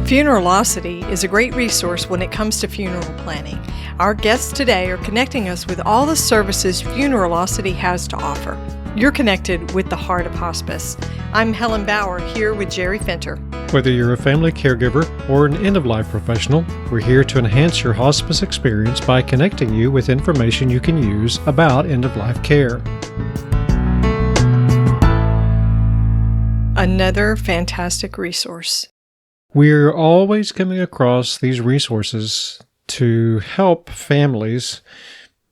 Funeralocity is a great resource when it comes to funeral planning. Our guests today are connecting us with all the services Funeralocity has to offer. You're connected with the heart of hospice. I'm Helen Bauer, here with Jerry Finter. Whether you're a family caregiver or an end-of-life professional, we're here to enhance your hospice experience by connecting you with information you can use about end-of-life care. Another fantastic resource. We're always coming across these resources to help families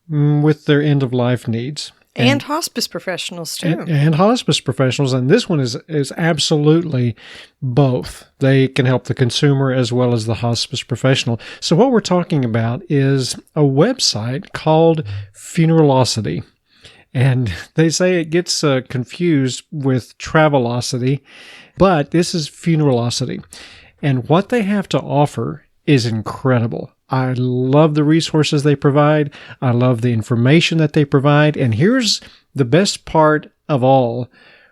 with their end-of-life needs. And hospice professionals, too. And hospice professionals. And this one is absolutely both. They can help the consumer as well as the hospice professional. So what we're talking about is a website called Funeralocity. And they say it gets confused with Travelocity, but this is Funeralocity. And what they have to offer is incredible. I love the resources they provide. I love the information that they provide. And here's the best part of all.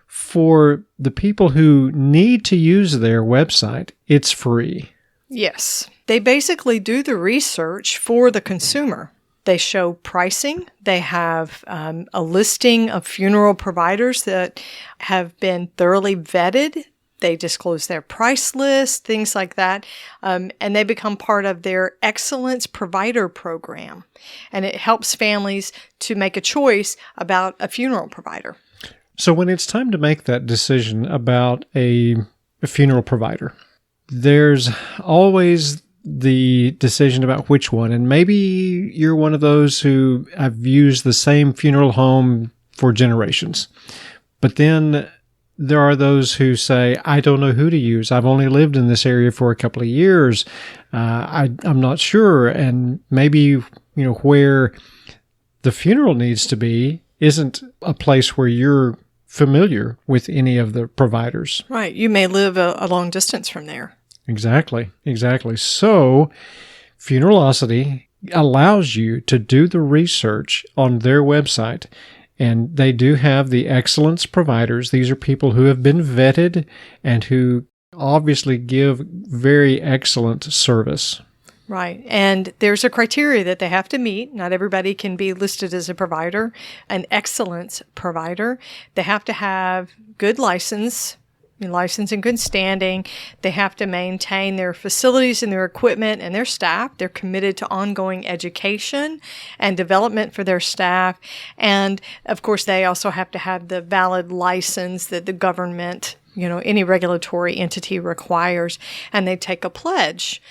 For the people who need to use their website, it's free. Yes. They basically do the research for the consumer. They show pricing. They have a listing of funeral providers that have been thoroughly vetted. They disclose their price list, things like that, and they become part of their Excellence Provider Program. And it helps families to make a choice about a funeral provider. So when it's time to make that decision about a funeral provider, there's always the decision about which one. And maybe you're one of those who have used the same funeral home for generations. But then there are those who say, I don't know who to use. I've only lived in this area for a couple of years. I'm not sure. And maybe, where the funeral needs to be isn't a place where you're familiar with any of the providers. Right. You may live a long distance from there. Exactly. So Funeralocity allows you to do the research on their website. And they do have the excellence providers. These are people who have been vetted and who obviously give very excellent service. Right. And there's a criteria that they have to meet. Not everybody can be listed as a provider, an excellence provider. They have to have good license in good standing. They have to maintain their facilities and their equipment and their staff. They're committed to ongoing education and development for their staff. And, of course, they also have to have the valid license that the government, any regulatory entity requires. And they take a pledge,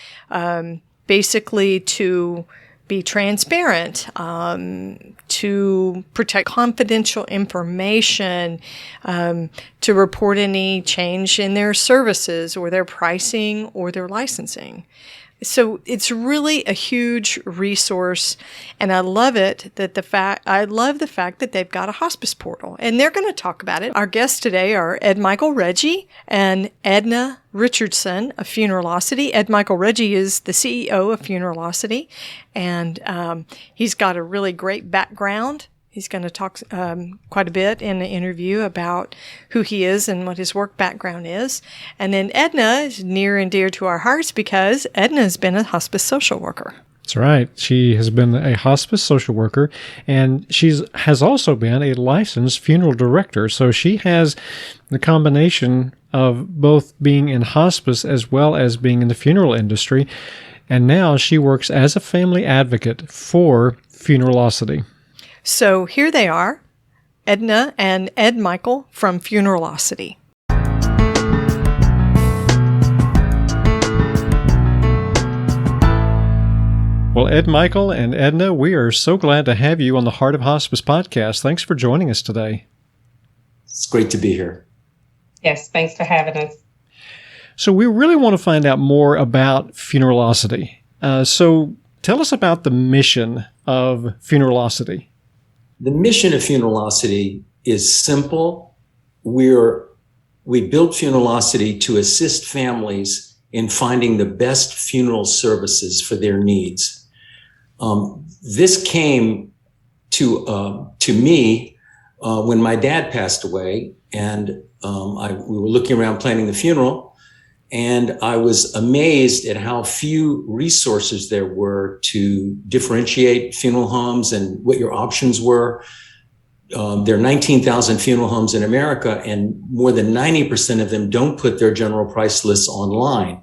basically to be transparent, to protect confidential information, to report any change in their services or their pricing or their licensing. So it's really a huge resource, and I love it I love the fact that they've got a hospice portal, and they're going to talk about it. Our guests today are Ed Michael Reggie and Edna Richardson of Funeralocity. Ed Michael Reggie is the CEO of Funeralocity, and he's got a really great background. He's going to talk quite a bit in the interview about who he is and what his work background is. And then Edna is near and dear to our hearts because Edna has been a hospice social worker. That's right. She has been a hospice social worker, and she has also been a licensed funeral director. So she has the combination of both being in hospice as well as being in the funeral industry. And now she works as a family advocate for Funeralocity. So here they are, Edna and Ed Michael from Funeralocity. Well, Ed Michael and Edna, we are so glad to have you on the Heart of Hospice podcast. Thanks for joining us today. It's great to be here. Yes, thanks for having us. So we really want to find out more about Funeralocity. So tell us about the mission of Funeralocity. The mission of Funeralocity is simple. We built Funeralocity to assist families in finding the best funeral services for their needs. This came to me when my dad passed away, and we were looking around planning the funeral, And I was amazed at how few resources there were to differentiate funeral homes and what your options were. There are 19,000 funeral homes in America, and more than 90% of them don't put their general price lists online.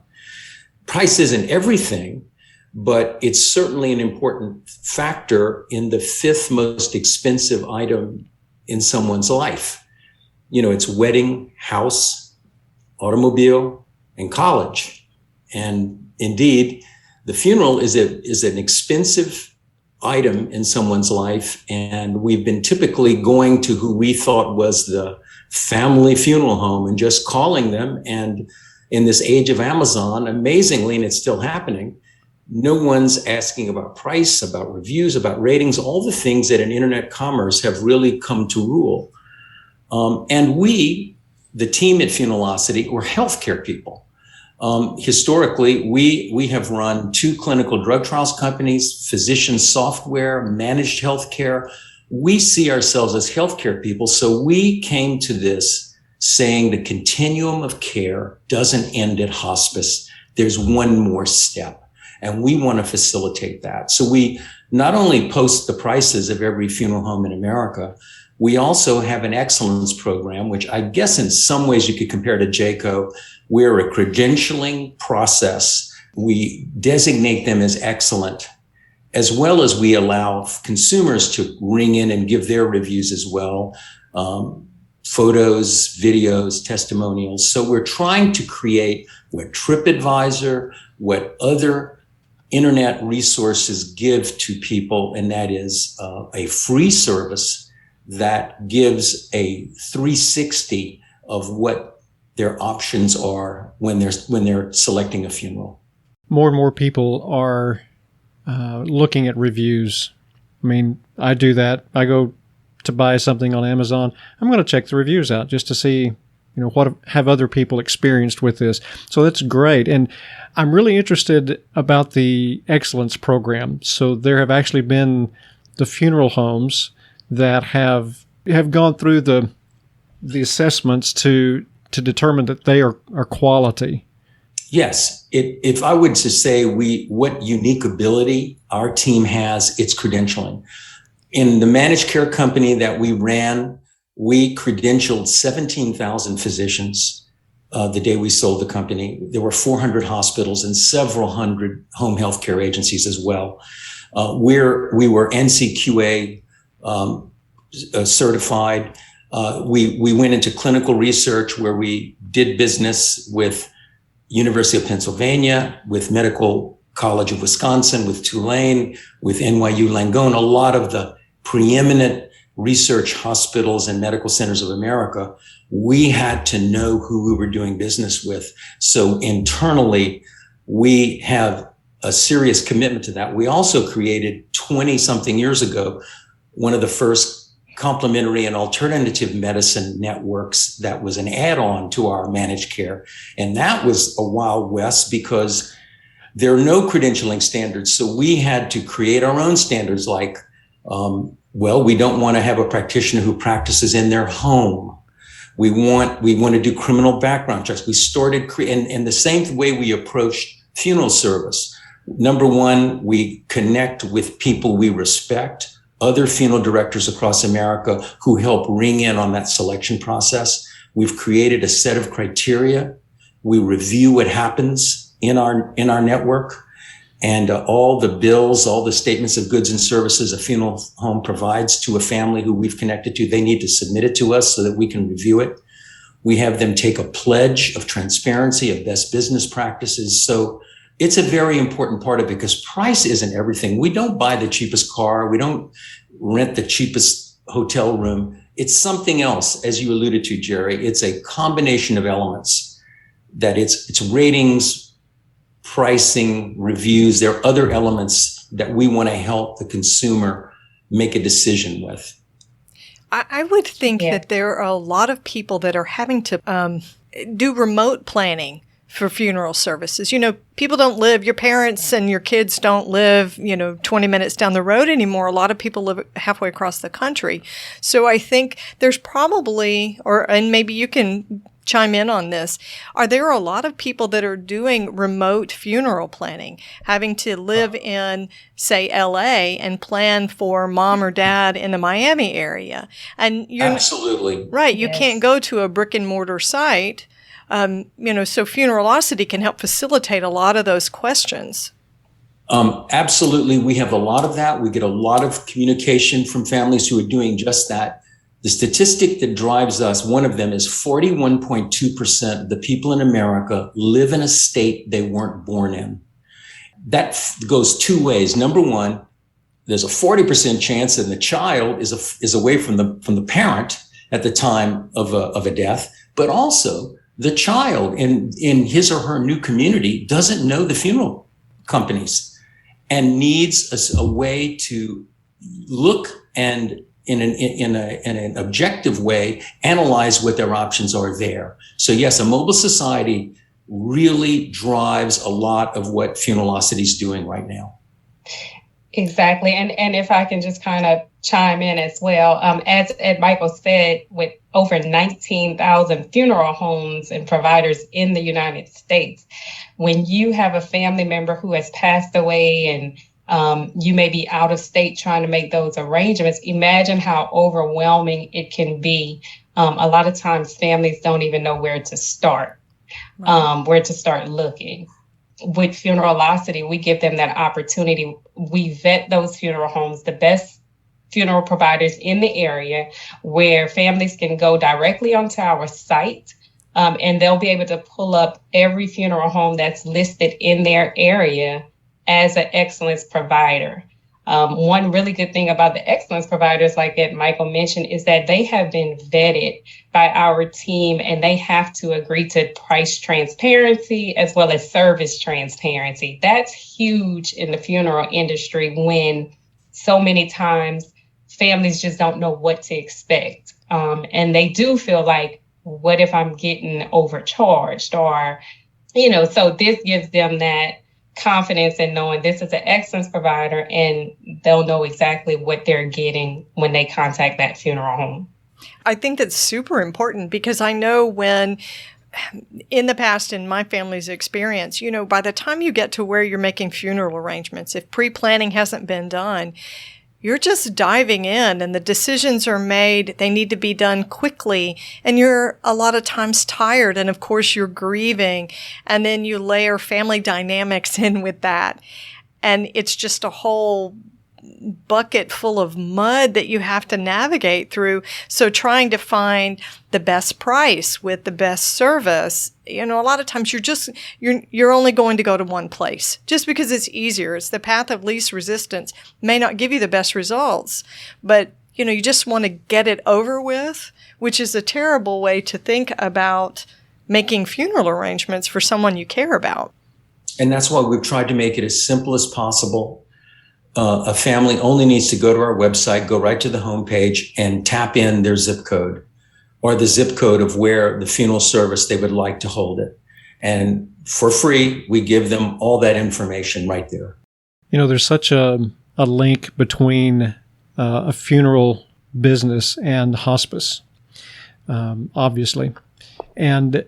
Price isn't everything, but it's certainly an important factor in the fifth most expensive item in someone's life. You know, it's wedding, house, automobile, and college. And indeed, the funeral is an expensive item in someone's life. And we've been typically going to who we thought was the family funeral home and just calling them. And in this age of Amazon, amazingly, and it's still happening, no one's asking about price, about reviews, about ratings, all the things that in internet commerce have really come to rule. And we, the team at Funeralocity, were healthcare people. Historically, we have run 2 clinical drug trials companies, physician software, managed healthcare. We see ourselves as healthcare people. So we came to this saying the continuum of care doesn't end at hospice. There's one more step, and we want to facilitate that. So we not only post the prices of every funeral home in America, we also have an excellence program, which I guess in some ways you could compare to JCO. We're a credentialing process. We designate them as excellent, as well as we allow consumers to ring in and give their reviews as well. Photos, videos, testimonials. So we're trying to create what TripAdvisor, what other internet resources give to people, and that is a free service that gives a 360 of what their options are when they're selecting a funeral. More and more people are looking at reviews. I mean, I do that. I go to buy something on Amazon. I'm going to check the reviews out just to see, what have other people experienced with this. So that's great. And I'm really interested about the excellence program. So there have actually been the funeral homes that have gone through the assessments to determine that they are quality. Yes. If I would to say what unique ability our team has, it's credentialing. In the managed care company that we ran, we credentialed 17,000 physicians the day we sold the company. There were 400 hospitals and several hundred home health care agencies as well. We were NCQA certified. We went into clinical research where we did business with University of Pennsylvania, with Medical College of Wisconsin, with Tulane, with NYU Langone, a lot of the preeminent research hospitals and medical centers of America. We had to know who we were doing business with. So internally, we have a serious commitment to that. We also created 20 something years ago, one of the first complementary and alternative medicine networks that was an add-on to our managed care. And that was a Wild West because there are no credentialing standards. So we had to create our own standards like, we don't want to have a practitioner who practices in their home. We want to do criminal background checks. We started and the same way we approached funeral service. Number one, we connect with people we respect, other funeral directors across America who help ring in on that selection process. We've created a set of criteria. We review what happens in our network, and all the bills, all the statements of goods and services a funeral home provides to a family who we've connected to, they need to submit it to us so that we can review it. We have them take a pledge of transparency, of best business practices. So it's a very important part of it because price isn't everything. We don't buy the cheapest car. We don't rent the cheapest hotel room. It's something else, as you alluded to, Jerry. It's a combination of elements that it's ratings, pricing, reviews. There are other elements that we want to help the consumer make a decision with. I would think that there are a lot of people that are having to do remote planning for funeral services. People don't live, your parents and your kids don't live, 20 minutes down the road anymore. A lot of people live halfway across the country. So I think there's probably, and maybe you can chime in on this. Are there a lot of people that are doing remote funeral planning, having to live in, say, LA and plan for mom or dad in the Miami area? And you're Absolutely. right. You Yes. can't go to a brick and mortar site. So Funeralocity can help facilitate a lot of those questions. Absolutely. We have a lot of that. We get a lot of communication from families who are doing just that. The statistic that drives us, one of them is 41.2% of the people in America live in a state they weren't born in. That goes two ways. Number one, there's a 40% chance that the child is away from the parent at the time of a death, but also the child in his or her new community doesn't know the funeral companies and needs a way to look and in an objective way, analyze what their options are there. So yes, a mobile society really drives a lot of what Funeralocity is doing right now. Exactly. And if I can just kind of chime in as well, as Ed Michael said, with over 19,000 funeral homes and providers in the United States, when you have a family member who has passed away and you may be out of state trying to make those arrangements, imagine how overwhelming it can be. A lot of times families don't even know where to start, where to start looking. With Funeralocity, we give them that opportunity. We vet those funeral homes, the best funeral providers in the area, where families can go directly onto our site, and they'll be able to pull up every funeral home that's listed in their area as an excellence provider. One really good thing about the excellence providers, like Ed Michael mentioned, is that they have been vetted by our team, and they have to agree to price transparency as well as service transparency. That's huge in the funeral industry when so many times families just don't know what to expect. And they do feel like, what if I'm getting overcharged? Or, so this gives them that confidence in knowing this is an excellence provider, and they'll know exactly what they're getting when they contact that funeral home. I think that's super important, because I know when in the past, in my family's experience, by the time you get to where you're making funeral arrangements, if pre-planning hasn't been done, you're just diving in and the decisions are made. They need to be done quickly. And you're a lot of times tired. And of course you're grieving. And then you layer family dynamics in with that. And it's just a whole bucket full of mud that you have to navigate through. So trying to find the best price with the best service, a lot of times you're only going to go to one place just because it's easier. It's the path of least resistance. May not give you the best results, but you just want to get it over with, which is a terrible way to think about making funeral arrangements for someone you care about. And that's why we've tried to make it as simple as possible. A family only needs to go to our website, go right to the homepage, and tap in their zip code or the zip code of where the funeral service they would like to hold it. And for free, we give them all that information right there. There's such a link between a funeral business and hospice, obviously. And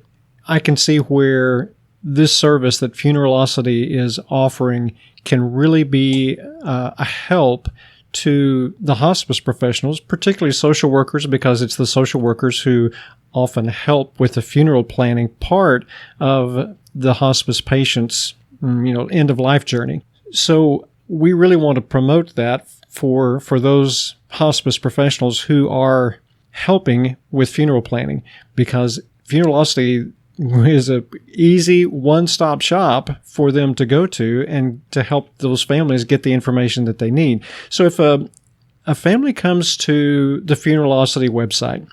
I can see where this service that Funeralocity is offering can really be a help to the hospice professionals, particularly social workers, because it's the social workers who often help with the funeral planning part of the hospice patient's, end of life journey. So we really want to promote that for those hospice professionals who are helping with funeral planning, because Funeralocity is a easy one-stop shop for them to go to and to help those families get the information that they need. So if a family comes to the Funeralocity website,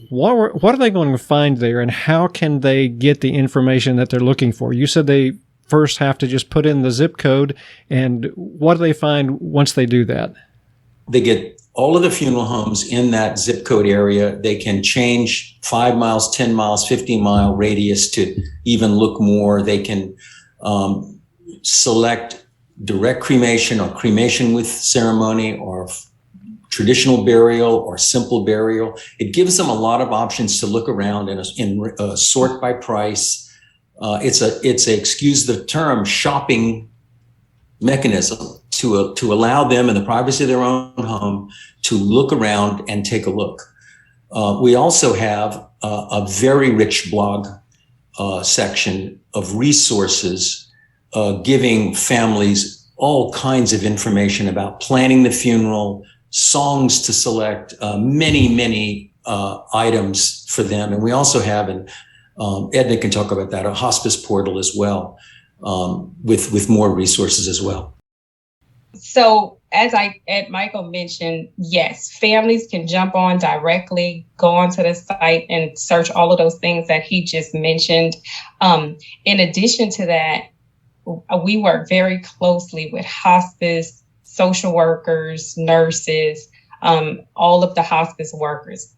what are they going to find there, and how can they get the information that they're looking for? You said they first have to just put in the zip code, and what do they find once they do that? They get all of the funeral homes in that zip code area. They can change 5 miles, 10 miles, 15-mile radius to even look more. They can select direct cremation or cremation with ceremony or traditional burial or simple burial. It gives them a lot of options to look around and sort by price. It's a, excuse the term, shopping mechanism to allow them in the privacy of their own home to look around and take a look. We also have a very rich blog section of resources giving families all kinds of information about planning the funeral, songs to select, many items for them. And we also have, and Edna can talk about that, a hospice portal as well, with more resources as well. So as Michael mentioned, yes, families can jump on directly, go onto the site and search all of those things that he just mentioned. In addition to that, we work very closely with hospice, social workers, nurses, all of the hospice workers.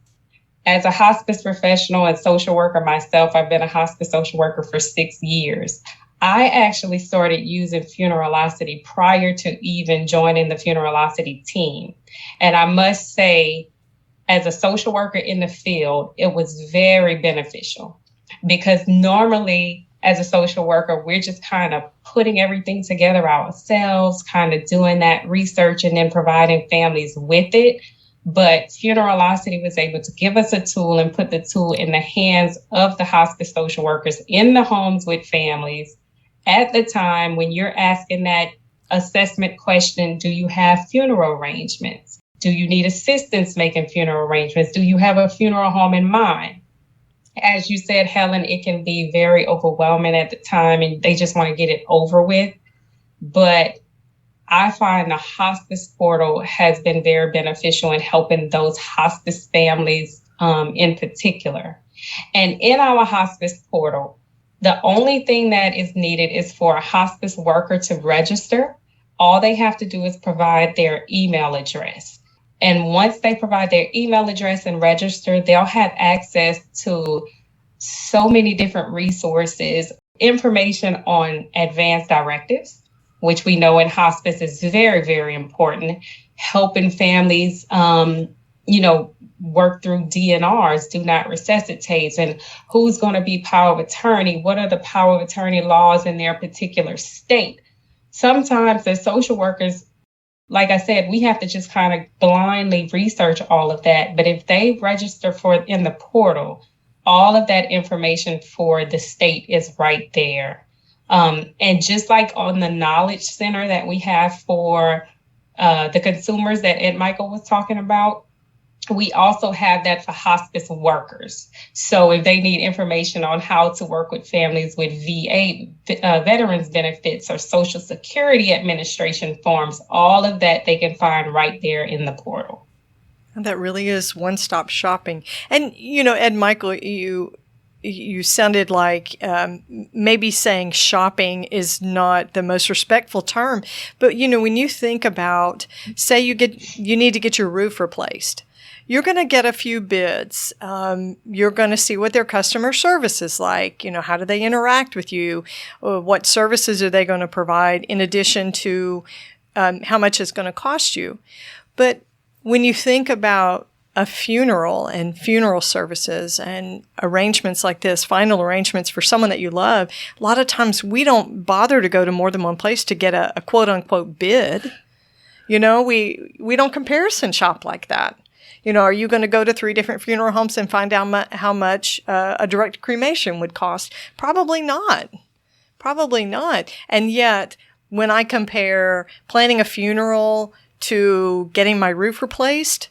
As a hospice professional and social worker myself, I've been a hospice social worker for 6 years. I actually started using Funeralocity prior to even joining the Funeralocity team. And I must say, as a social worker in the field, it was very beneficial because normally as a social worker, we're just kind of putting everything together ourselves, kind of doing that research and then providing families with it. But Funeralocity was able to give us a tool and put the tool in the hands of the hospice social workers in the homes with families. At the time when you're asking that assessment question, do you have funeral arrangements? Do you need assistance making funeral arrangements? Do you have a funeral home in mind? As you said, Helen, it can be very overwhelming at the time and they just want to get it over with. But I find the hospice portal has been very beneficial in helping those hospice families in particular. And in our hospice portal, the only thing that is needed is for a hospice worker to register. All they have to do is provide their email address. And once they provide their email address and register, they'll have access to so many different resources, information on advanced directives, which we know in hospice is very, very important, helping families, work through DNRs, do not resuscitate, and who's going to be power of attorney, what are the power of attorney laws in their particular state. Sometimes as social workers, like I said, we have to just kind of blindly research all of that. But if they register in the portal, all of that information for the state is right there. And just like on the knowledge center that we have for the consumers that Ed Michael was talking about, we also have that for hospice workers. So if they need information on how to work with families with VA, veterans benefits or Social Security Administration forms, all of that they can find right there in the portal. And that really is one-stop shopping. And, Ed Michael, you sounded like maybe saying shopping is not the most respectful term. But, when you think about, say you need to get your roof replaced, you're going to get a few bids. You're going to see what their customer service is like. How do they interact with you? What services are they going to provide in addition to how much it's going to cost you? But when you think about a funeral and funeral services and arrangements like this, final arrangements for someone that you love, a lot of times we don't bother to go to more than one place to get a quote unquote bid. We don't comparison shop like that. Are you going to go to 3 different funeral homes and find out how much a direct cremation would cost? Probably not. And yet, when I compare planning a funeral to getting my roof replaced,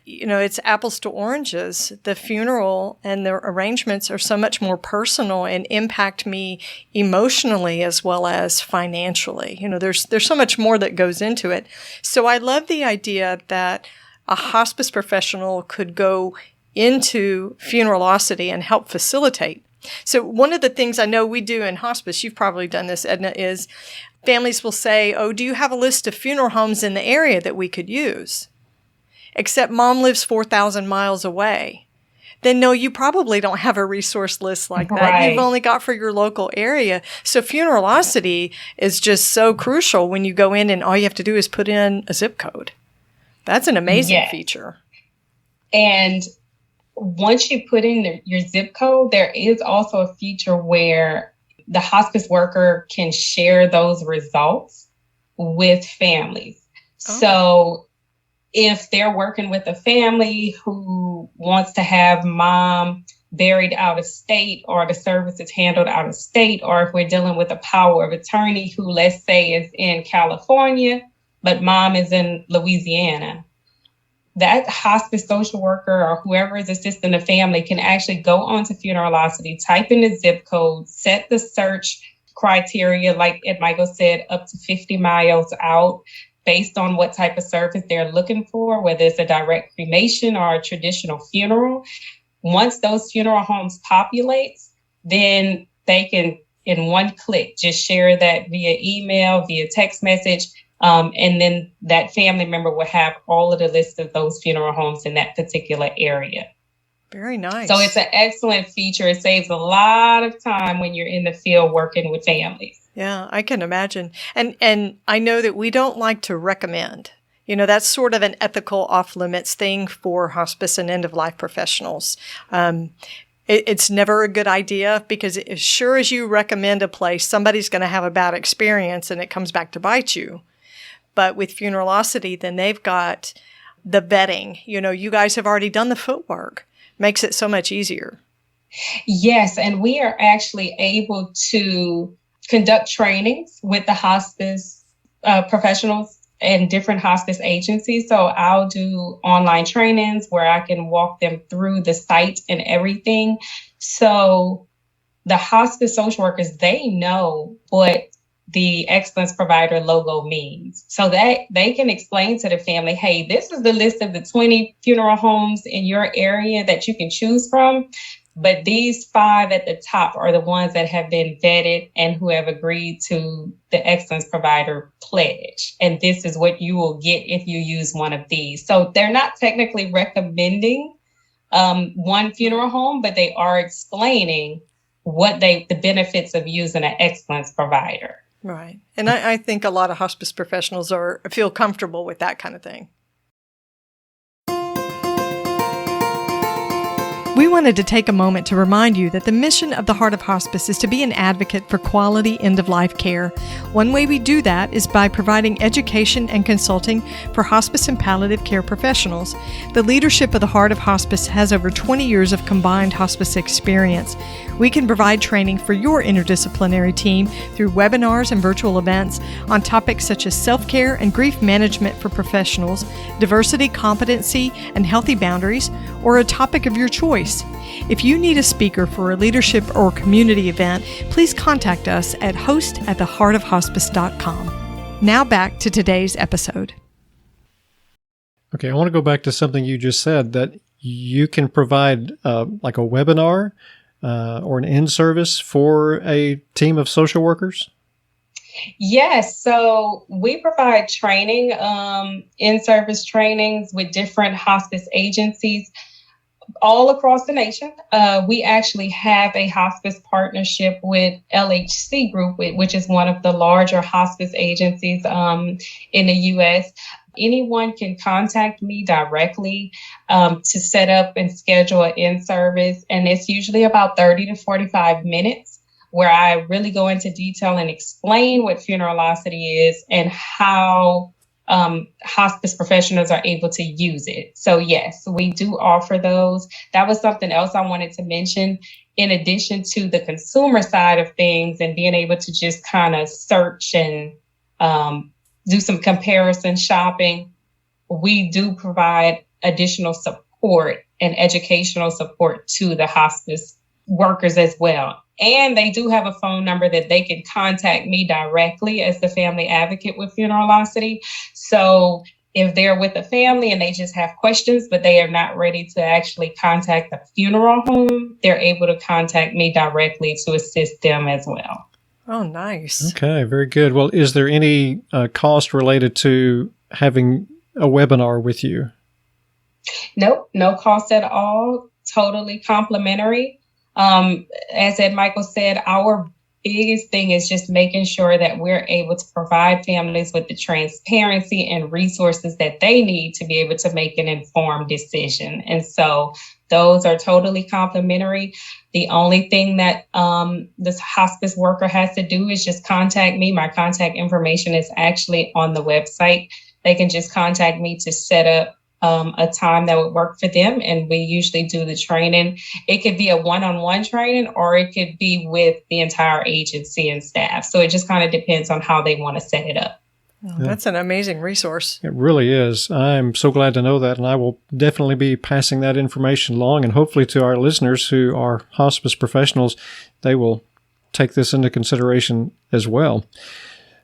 it's apples to oranges. The funeral and the arrangements are so much more personal and impact me emotionally as well as financially. There's so much more that goes into it. So I love the idea that a hospice professional could go into Funeralocity and help facilitate. So one of the things I know we do in hospice, you've probably done this, Edna, is families will say, oh, do you have a list of funeral homes in the area that we could use? Except mom lives 4,000 miles away. Then no, you probably don't have a resource list like that. Right. You've only got for your local area. So Funeralocity is just so crucial when you go in and all you have to do is put in a zip code. That's an amazing Yes. feature. And once you put in your zip code, there is also a feature where the hospice worker can share those results with families. Oh. So if they're working with a family who wants to have mom buried out of state, or the service is handled out of state, or if we're dealing with a power of attorney who, let's say, is in California, but mom is in Louisiana, that hospice social worker or whoever is assisting the family can actually go onto Funeralocity, type in the zip code, set the search criteria, like Michael said, up to 50 miles out, based on what type of service they're looking for, whether it's a direct cremation or a traditional funeral. Once those funeral homes populate, then they can, in one click, just share that via email, via text message. And then that family member will have all of the list of those funeral homes in that particular area. Very nice. So it's an excellent feature. It saves a lot of time when you're in the field working with families. Yeah, I can imagine. And I know that we don't like to recommend. You know, that's sort of an ethical off-limits thing for hospice and end-of-life professionals. It's never a good idea, because as sure as you recommend a place, somebody's going to have a bad experience and it comes back to bite you. But with Funeralocity, then they've got the vetting. You know, you guys have already done the footwork. Makes it so much easier. Yes, and we are actually able to conduct trainings with the hospice professionals and different hospice agencies. So I'll do online trainings where I can walk them through the site and everything. So the hospice social workers, they know what the excellence provider logo means, so that they can explain to the family, hey, this is the list of the 20 funeral homes in your area that you can choose from. But these 5 at the top are the ones that have been vetted and who have agreed to the excellence provider pledge. And this is what you will get if you use one of these. So they're not technically recommending one funeral home, but they are explaining the benefits of using an excellence provider. Right. And I think a lot of hospice professionals feel comfortable with that kind of thing. We wanted to take a moment to remind you that the mission of the Heart of Hospice is to be an advocate for quality end-of-life care. One way we do that is by providing education and consulting for hospice and palliative care professionals. The leadership of the Heart of Hospice has over 20 years of combined hospice experience. We can provide training for your interdisciplinary team through webinars and virtual events on topics such as self-care and grief management for professionals, diversity, competency, and healthy boundaries, or a topic of your choice. If you need a speaker for a leadership or community event, please contact us at host@theheartofhospice.com. Now back to today's episode. Okay, I want to go back to something you just said, that you can provide like a webinar or an in-service for a team of social workers? Yes, so we provide training, in-service trainings with different hospice agencies all across the nation. We actually have a hospice partnership with LHC Group, which is one of the larger hospice agencies in the U.S. Anyone can contact me directly to set up and schedule an in-service, and it's usually about 30 to 45 minutes where I really go into detail and explain what Funeralocity is and how hospice professionals are able to use it. So yes, we do offer those. That was something else I wanted to mention. In addition to the consumer side of things and being able to just kind of search and do some comparison shopping, we do provide additional support and educational support to the hospice workers as well. And they do have a phone number that they can contact me directly as the family advocate with Funeralocity. So if they're with a family and they just have questions, but they are not ready to actually contact the funeral home, they're able to contact me directly to assist them as well. Oh, nice. Okay, very good. Well, is there any cost related to having a webinar with you? Nope, no cost at all. Totally complimentary. As Ed Michael said, our biggest thing is just making sure that we're able to provide families with the transparency and resources that they need to be able to make an informed decision. And so those are totally complementary. The only thing that this hospice worker has to do is just contact me. My contact information is actually on the website. They can just contact me to set up a time that would work for them. And we usually do the training. It could be a one-on-one training, or it could be with the entire agency and staff. So it just kind of depends on how they want to set it up. Oh, that's an amazing resource. It really is. I'm so glad to know that, and I will definitely be passing that information along, and hopefully to our listeners who are hospice professionals, they will take this into consideration as well.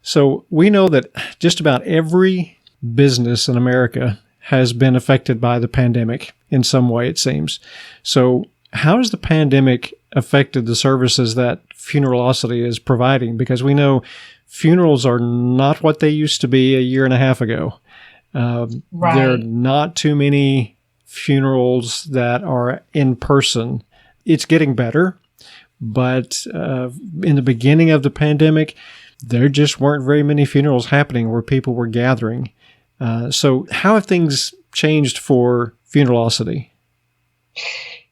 So we know that just about every business in America has been affected by the pandemic in some way, it seems. So how has the pandemic affected the services that Funeralocity is providing? Because we know funerals are not what they used to be a year and a half ago. Right. There are not too many funerals that are in person. It's getting better, but in the beginning of the pandemic, there just weren't very many funerals happening where people were gathering. So how have things changed for Funeralocity?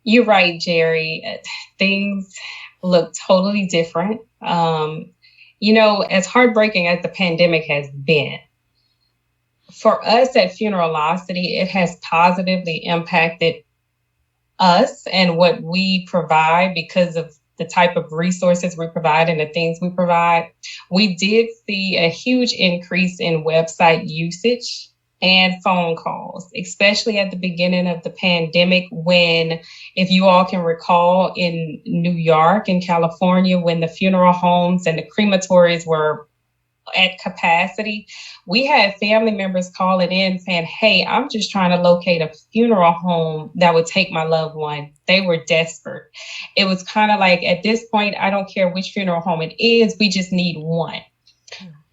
You're right, Jerry. Things look totally different. As heartbreaking as the pandemic has been, for us at Funeralocity, it has positively impacted us and what we provide because of the type of resources we provide and the things we provide. We did see a huge increase in website usage and phone calls, especially at the beginning of the pandemic when, if you all can recall, in New York and California, when the funeral homes and the crematories were at capacity, we had family members calling in saying, "Hey, I'm just trying to locate a funeral home that would take my loved one." They were desperate. It was kind of like, at this point, I don't care which funeral home it is, we just need one.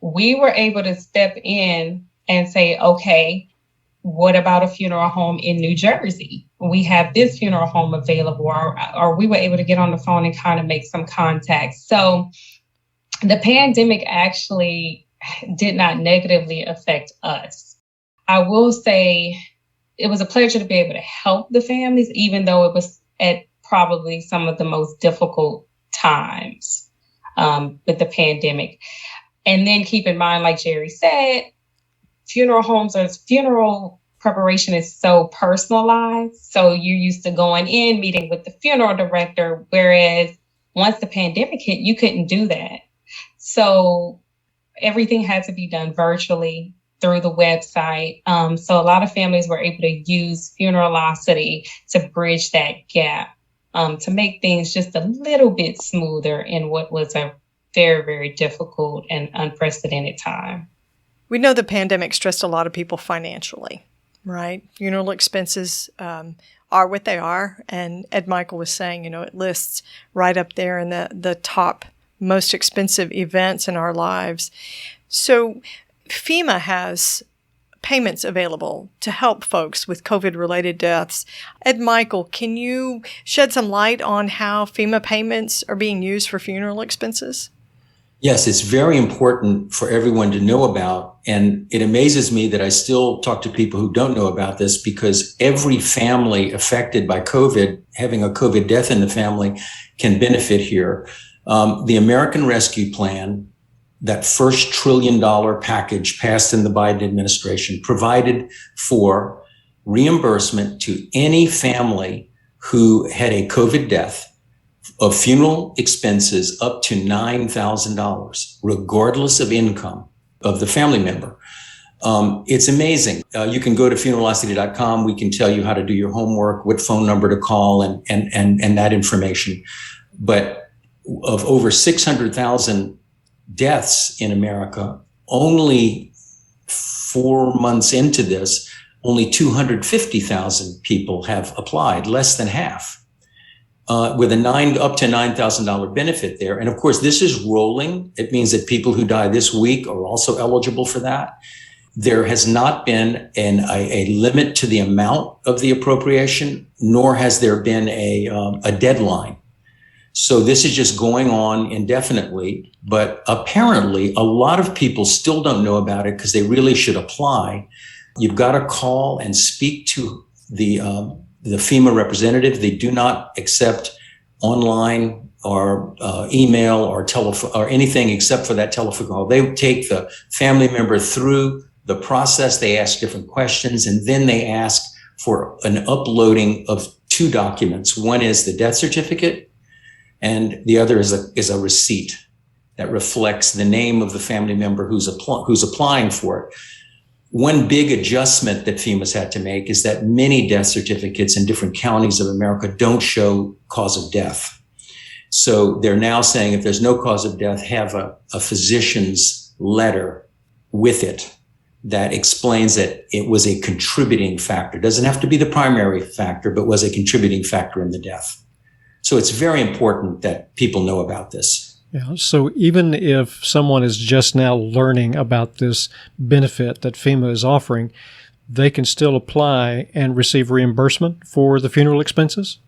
We were able to step in and say, okay, what about a funeral home in New Jersey? We have this funeral home available, or we were able to get on the phone and kind of make some contacts. So the pandemic actually did not negatively affect us. I will say it was a pleasure to be able to help the families, even though it was at probably some of the most difficult times with the pandemic. And then keep in mind, like Jerry said, funeral preparation is so personalized. So you're used to going in, meeting with the funeral director, whereas once the pandemic hit, you couldn't do that. So everything had to be done virtually through the website. So a lot of families were able to use Funeralocity to bridge that gap, to make things just a little bit smoother in what was a very, very difficult and unprecedented time. We know the pandemic stressed a lot of people financially, right? Funeral expenses are what they are. And Ed Michael was saying, it lists right up there in the top most expensive events in our lives. So FEMA has payments available to help folks with COVID-related deaths. Ed Michael, can you shed some light on how FEMA payments are being used for funeral expenses? Yes, it's very important for everyone to know about. And it amazes me that I still talk to people who don't know about this, because every family affected by COVID, having a COVID death in the family, can benefit here. The American Rescue Plan, that first $1 trillion package passed in the Biden administration, provided for reimbursement to any family who had a COVID death of funeral expenses up to $9,000, regardless of income of the family member. It's amazing. You can go to funeralocity.com. We can tell you how to do your homework, what phone number to call, and that information. But of over 600,000 deaths in America, only 4 months into this, only 250,000 people have applied, less than half. With up to $9,000 benefit there. And of course, this is rolling. It means that people who die this week are also eligible for that. There has not been a limit to the amount of the appropriation, nor has there been a deadline. So this is just going on indefinitely, but apparently a lot of people still don't know about it because they really should apply. You've got to call and speak to the FEMA representative. They do not accept online or email or telephone or anything except for that telephone call. They take the family member through the process. They ask different questions, and then they ask for an uploading of two documents. One is the death certificate, and the other is a receipt that reflects the name of the family member who's applying for it. One big adjustment that FEMA's had to make is that many death certificates in different counties of America don't show cause of death. So they're now saying if there's no cause of death, have a physician's letter with it that explains that it was a contributing factor. It doesn't have to be the primary factor, but was a contributing factor in the death. So it's very important that people know about this. Yeah. So even if someone is just now learning about this benefit that FEMA is offering, they can still apply and receive reimbursement for the funeral expenses?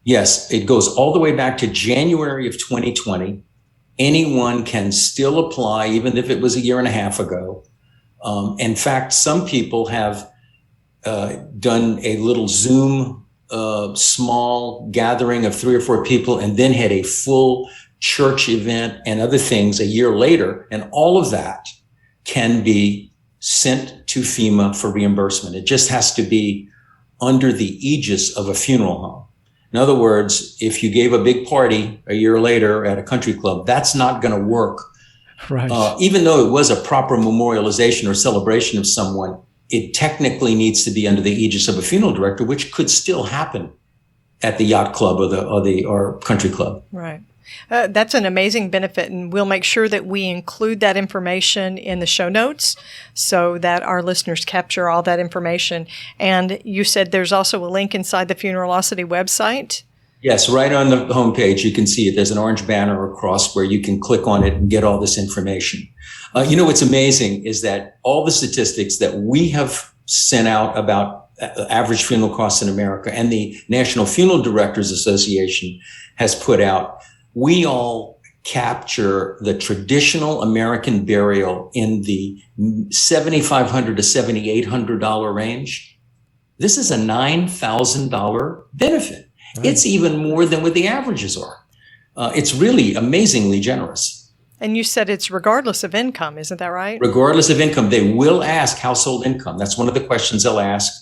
Yes, it goes all the way back to January of 2020. Anyone can still apply, even if it was a year and a half ago. In fact, some people have done a little Zoom small gathering of 3 or 4 people and then had a full church event and other things a year later. And all of that can be sent to FEMA for reimbursement. It just has to be under the aegis of a funeral home. In other words, if you gave a big party a year later at a country club, that's not going to work. Right. Even though it was a proper memorialization or celebration of someone, it technically needs to be under the aegis of a funeral director, which could still happen at the yacht club or country club. Right. That's an amazing benefit, and we'll make sure that we include that information in the show notes so that our listeners capture all that information. And you said there's also a link inside the Funeralocity website? Yes, right on the homepage, you can see it. There's an orange banner or cross where you can click on it and get all this information. What's amazing is that all the statistics that we have sent out about average funeral costs in America and the National Funeral Directors Association has put out, we all capture the traditional American burial in the $7,500 to $7,800 range. This is a $9,000 benefit. Right. It's even more than what the averages are. It's really amazingly generous. And you said it's regardless of income, isn't that right? Regardless of income. They will ask household income. That's one of the questions they'll ask.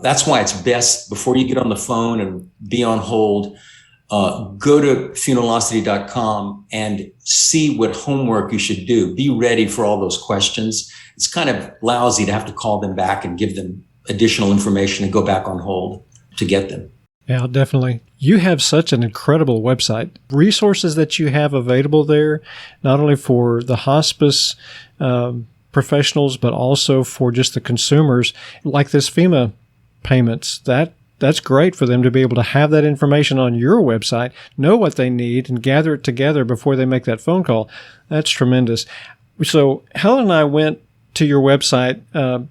That's why it's best, before you get on the phone and be on hold, go to funeralocity.com and see what homework you should do. Be ready for all those questions. It's kind of lousy to have to call them back and give them additional information and go back on hold to get them. Yeah, definitely. You have such an incredible website. Resources that you have available there, not only for the hospice professionals, but also for just the consumers, like this FEMA payments. That's great for them to be able to have that information on your website, know what they need, and gather it together before they make that phone call. That's tremendous. So Helen and I went to your website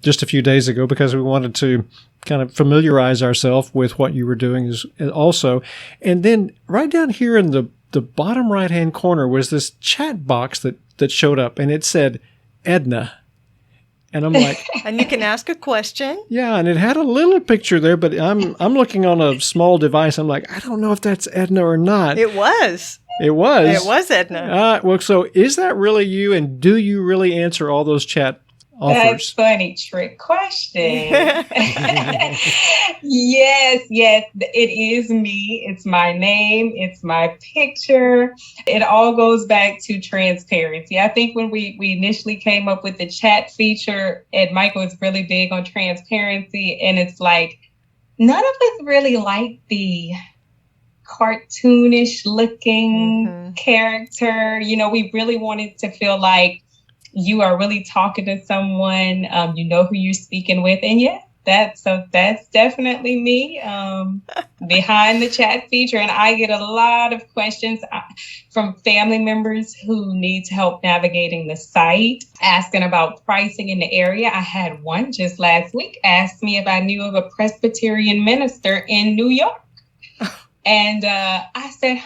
just a few days ago because we wanted to kind of familiarize ourselves with what you were doing also. And then right down here in the bottom right-hand corner was this chat box that showed up, and it said Edna. And I'm like, and you can ask a question. Yeah, and it had a little picture there, but I'm looking on a small device. I'm like, I don't know if that's Edna or not. It was. It was. It was Edna. Well, so is that really you? And do you really answer all those chat offers? That's funny trick question. Yes, it is me. It's my name. It's my picture. It all goes back to transparency. I think when we initially came up with the chat feature, Ed Michael is really big on transparency. And it's like, none of us really like the cartoonish looking character. We really wanted to feel like you are really talking to someone, you know who you're speaking with. And yeah, that's definitely me behind the chat feature. And I get a lot of questions from family members who need help navigating the site, asking about pricing in the area. I had one just last week ask me if I knew of a Presbyterian minister in New York. And I said,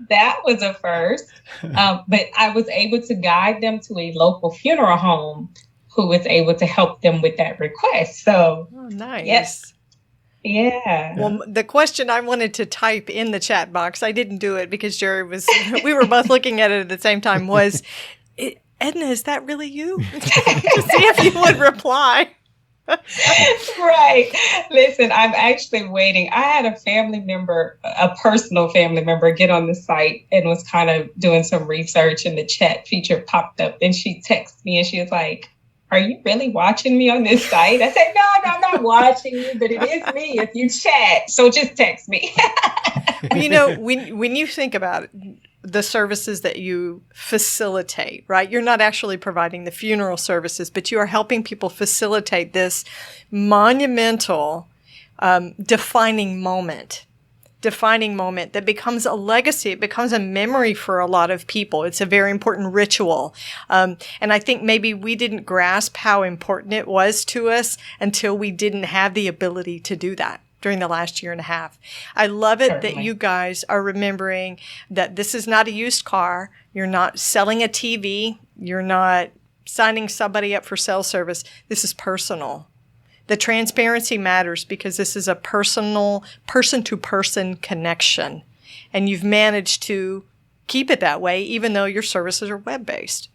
that was a first. But I was able to guide them to a local funeral home who was able to help them with that request. So, nice. Yes. Yeah. Well, the question I wanted to type in the chat box, I didn't do it because Jerry we were both looking at it at the same time, was, Edna, is that really you? To see if you would reply. Right. Listen, I'm actually waiting. I had a family member, a personal family member, get on the site and was kind of doing some research, and the chat feature popped up, and she texted me and she was like, "Are you really watching me on this site?" I said, no, I'm not watching you, but it is me if you chat. So just text me. You know, when you think about it, the services that you facilitate, right? You're not actually providing the funeral services, but you are helping people facilitate this monumental, defining moment that becomes a legacy. It becomes a memory for a lot of people. It's a very important ritual. And I think maybe we didn't grasp how important it was to us until we didn't have the ability to do that during the last year and a half. I love it Certainly. that you guys are remembering that this is not a used car. You're not selling a TV. You're not signing somebody up for cell service. This is personal. The transparency matters because this is a personal, person-to-person connection. And you've managed to keep it that way, even though your services are web-based.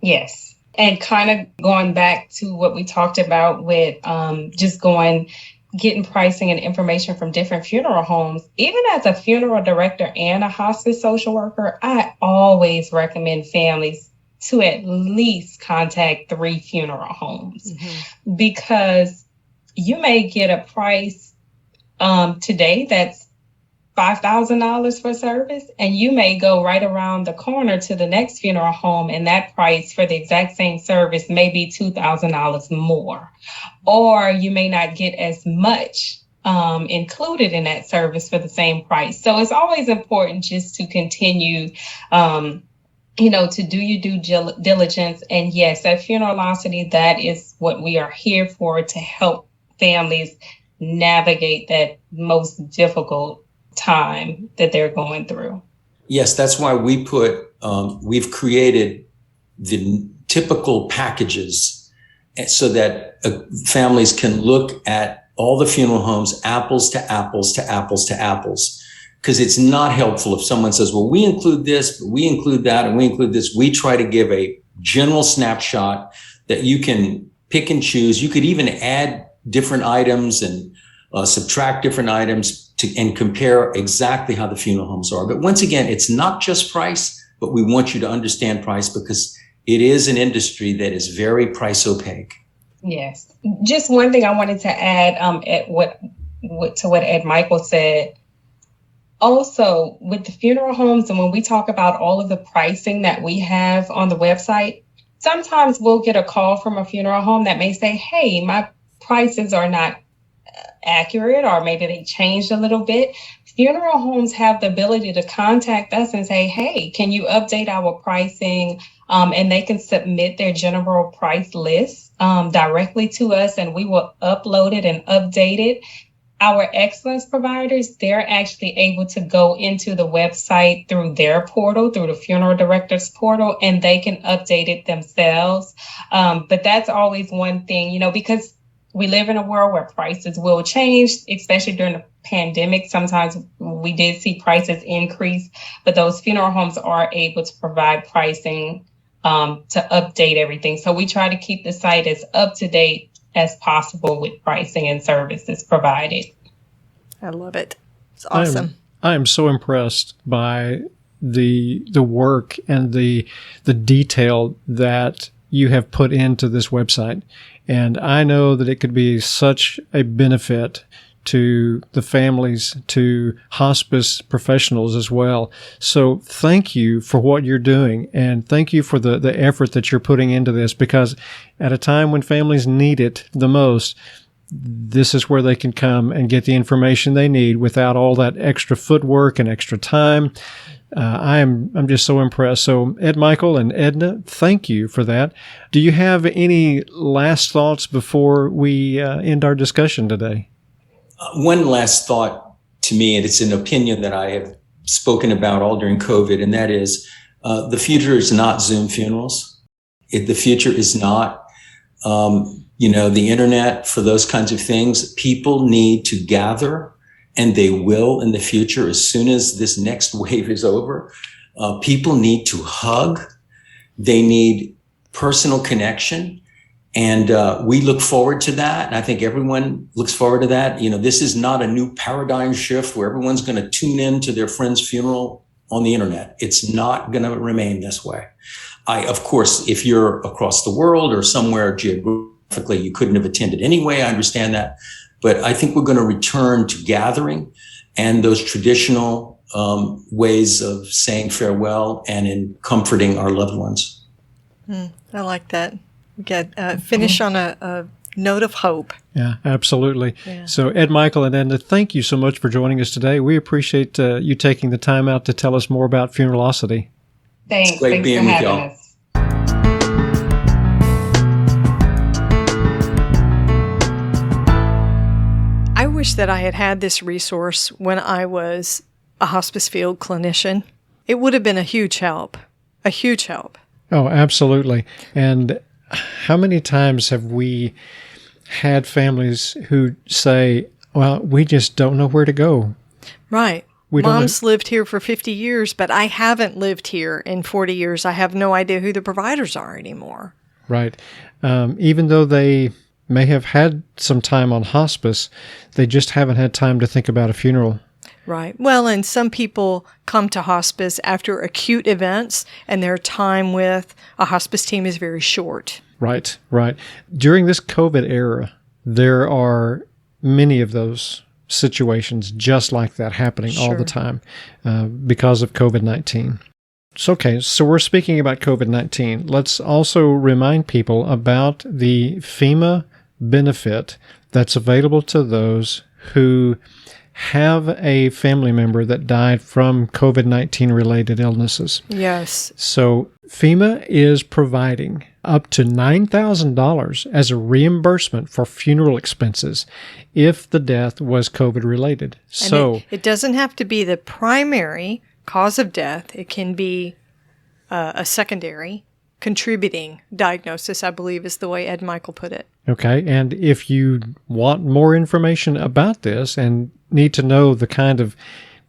Yes. And kind of going back to what we talked about with getting pricing and information from different funeral homes. Even as a funeral director and a hospice social worker, I always recommend families to at least contact 3 funeral homes, because you may get a price today that's $5,000 for service, and you may go right around the corner to the next funeral home, and that price for the exact same service may be $2,000 more, or you may not get as much included in that service for the same price. So it's always important just to continue, to do your due diligence. And yes, at Funeralocity, that is what we are here for, to help families navigate that most difficult time that they're going through. Yes, that's why we've created the typical packages so that families can look at all the funeral homes, apples to apples to apples to apples. Because it's not helpful if someone says, well, we include this, but we include that, and we include this. We try to give a general snapshot that you can pick and choose. You could even add different items and subtract different items and compare exactly how the funeral homes are. But once again, it's not just price, but we want you to understand price because it is an industry that is very price opaque. Yes. Just one thing I wanted to add to what Ed Michael said. Also, with the funeral homes, and when we talk about all of the pricing that we have on the website, sometimes we'll get a call from a funeral home that may say, hey, my prices are not accurate, or maybe they changed a little bit. Funeral homes have the ability to contact us and say, hey, can you update our pricing? And they can submit their general price list directly to us, and we will upload it and update it. Our excellence providers, they're actually able to go into the website through their portal, through the funeral director's portal, and they can update it themselves. But that's always one thing, because we live in a world where prices will change, especially during the pandemic. Sometimes we did see prices increase, but those funeral homes are able to provide pricing to update everything. So we try to keep the site as up to date as possible with pricing and services provided. I love it. It's awesome. I am so impressed by the work and the detail that you have put into this website. And I know that it could be such a benefit to the families, to hospice professionals as well. So thank you for what you're doing, and thank you for the effort that you're putting into this, because at a time when families need it the most, this is where they can come and get the information they need without all that extra footwork and extra time. I'm just so impressed. So Ed Michael and Edna, thank you for that. Do you have any last thoughts before we end our discussion today? One last thought. to me, and it's an opinion that I have spoken about all during COVID, and that is the future is not Zoom funerals. The future is not, the internet for those kinds of things. People need to gather, and they will in the future as soon as this next wave is over. People need to hug. They need personal connection. And we look forward to that. And I think everyone looks forward to that. This is not a new paradigm shift where everyone's going to tune in to their friend's funeral on the internet. It's not going to remain this way. Of course, if you're across the world or somewhere geographically you couldn't have attended anyway, I understand that. But I think we're going to return to gathering and those traditional ways of saying farewell and in comforting our loved ones. I like that. Finish on a note of hope. Yeah, absolutely. Yeah. So Ed, Michael, and Edna, thank you so much for joining us today. We appreciate you taking the time out to tell us more about Funeralocity. Thanks. It's great Thanks being for with having y'all. us. I wish that I had this resource when I was a hospice field clinician. It would have been a huge help. A huge help. Oh, absolutely. And how many times have we had families who say, well, we just don't know where to go? Right. We don't Mom's lived here for 50 years, but I haven't lived here in 40 years. I have no idea who the providers are anymore. Right. Even though they may have had some time on hospice, they just haven't had time to think about a funeral. Right. Well, and some people come to hospice after acute events, and their time with a hospice team is very short. Right, right. During this COVID era, there are many of those situations just like that happening all the time because of COVID-19. So we're speaking about COVID-19. Let's also remind people about the FEMA benefit that's available to those who have a family member that died from COVID-19 related illnesses. Yes. So FEMA is providing up to $9,000 as a reimbursement for funeral expenses if the death was COVID related. And it doesn't have to be the primary cause of death. It can be a secondary contributing diagnosis, I believe is the way Ed Michael put it. Okay, and if you want more information about this and need to know the kind of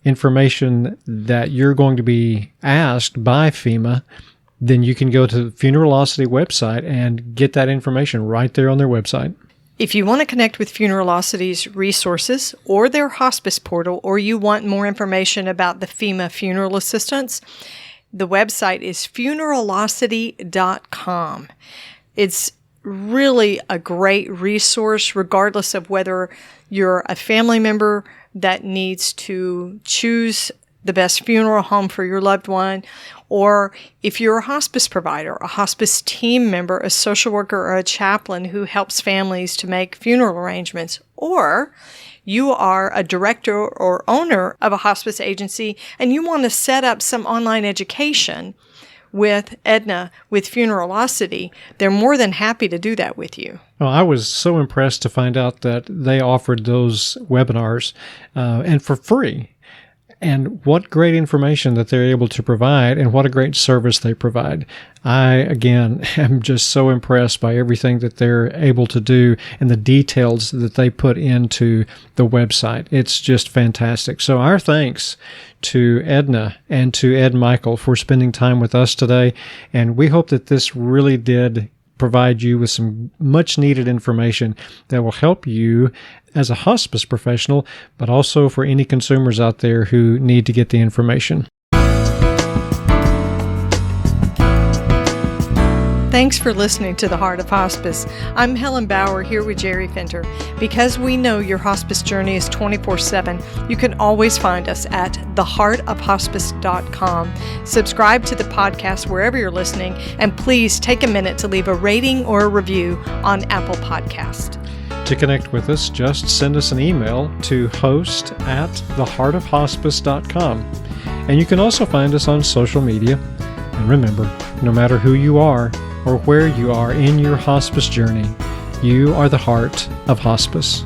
information that you're going to be asked by FEMA, then you can go to the Funeralocity website and get that information right there on their website. If you want to connect with Funeralocity's resources or their hospice portal, or you want more information about the FEMA funeral assistance, the website is funeralocity.com. It's really a great resource, regardless of whether you're a family member that needs to choose the best funeral home for your loved one, or if you're a hospice provider, a hospice team member, a social worker, or a chaplain who helps families to make funeral arrangements, or you are a director or owner of a hospice agency and you want to set up some online education with Edna, with Funeralocity, they're more than happy to do that with you. Well, I was so impressed to find out that they offered those webinars and for free. And what great information that they're able to provide, and what a great service they provide. I, again, am just so impressed by everything that they're able to do and the details that they put into the website. It's just fantastic. So our thanks to Edna and to Ed Michael for spending time with us today. And we hope that this really did provide you with some much needed information that will help you as a hospice professional, but also for any consumers out there who need to get the information. Thanks for listening to The Heart of Hospice. I'm Helen Bauer here with Jerry Finter. Because we know your hospice journey is 24/7, you can always find us at theheartofhospice.com. Subscribe to the podcast wherever you're listening, and please take a minute to leave a rating or a review on Apple Podcast. To connect with us, just send us an email to host@theheartofhospice.com. And you can also find us on social media. And remember, no matter who you are or where you are in your hospice journey, you are the heart of hospice.